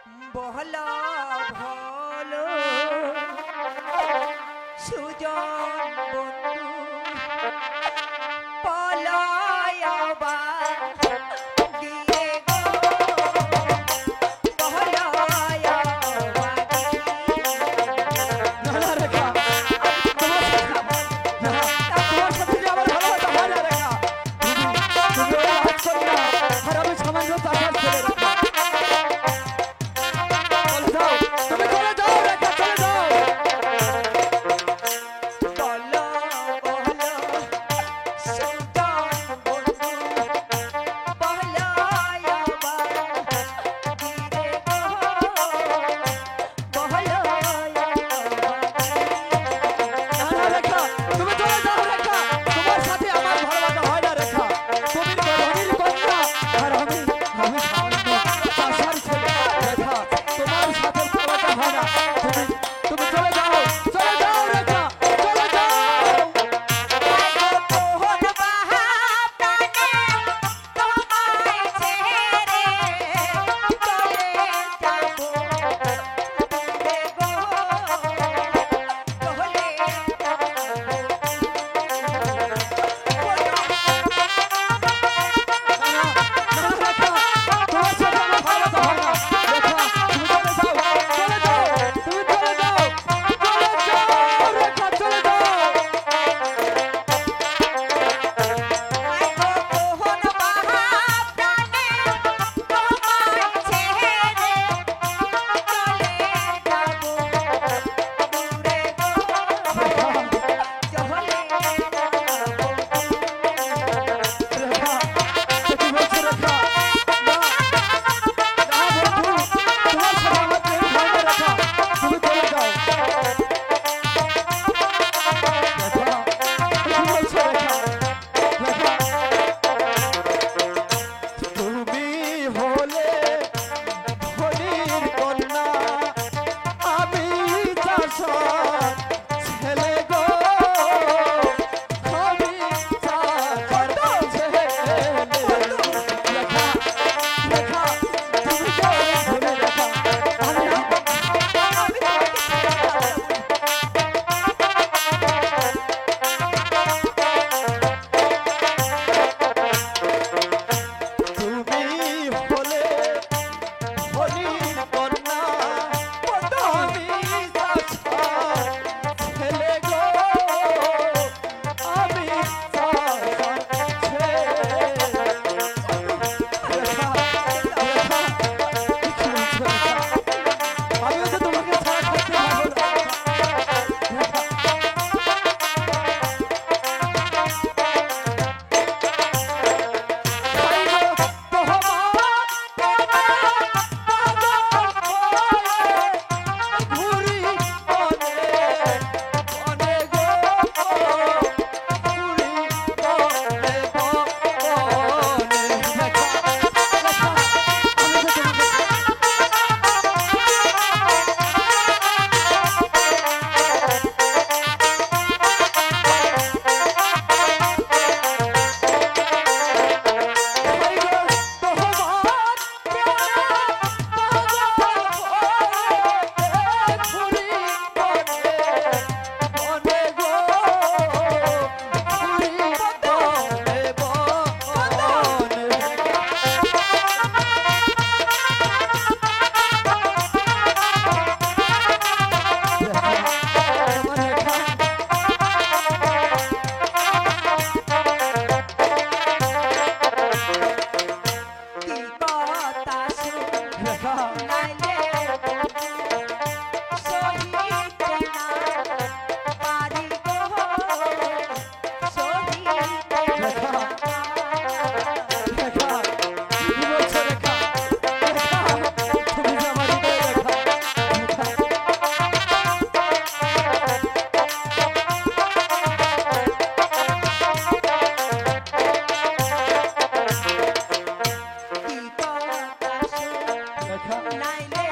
বহলা ভালো সুজন বন্ধু পলায়াবা দিয়ে গো পলায়াবা না না রেখা তোমার সাথে যে আমার ভালোবাসা হয় না রেখা তুমি ওই হাত করো না আর আমি সামান্য টাকার ছেলে রেখা চলে যাও তুমি চলে যাও রেখা চলে যাও বলো বলো সুজন বন্ধু পলায়াবা দিয়ে গো পলায়াবা না না রেখা তুমি চলে যাও রেখা তোমার সাথে আমার ভালোবাসা হয় না রেখা তুমি গরহির কন্যা আর আমি সামান্য চাষার ছেলে রেখা তোমার সাথে ভালোবাসা হয় না তুমি চলে যাও রেখা চলে যাও কোন বাহা প্রাণে তোমায় ছেড়ে চলে যাব দূরে গো চলে কোন বাহা প্রাণে তোমায় ছেড়ে চলে যাব দূরে গো চলে তুমি হলে ধনির কন্যা আমি চাষার ছেলে গো আমি চাষার ছেলে রেখা রেখা তুমি যাও ধরে রেখা আমি আমি তোমাকে ছেড়ে যাব তুমি হলে ধনির কন্যা আমি চাষার ছেলে গো আমি চাষার ছেলে আমিও তো তোমাকে ছাড়া থাকতে পারবো না কি কথা শুনাইলে সহিতে না পারি গো সহিতে না কি কথা শুনাইলে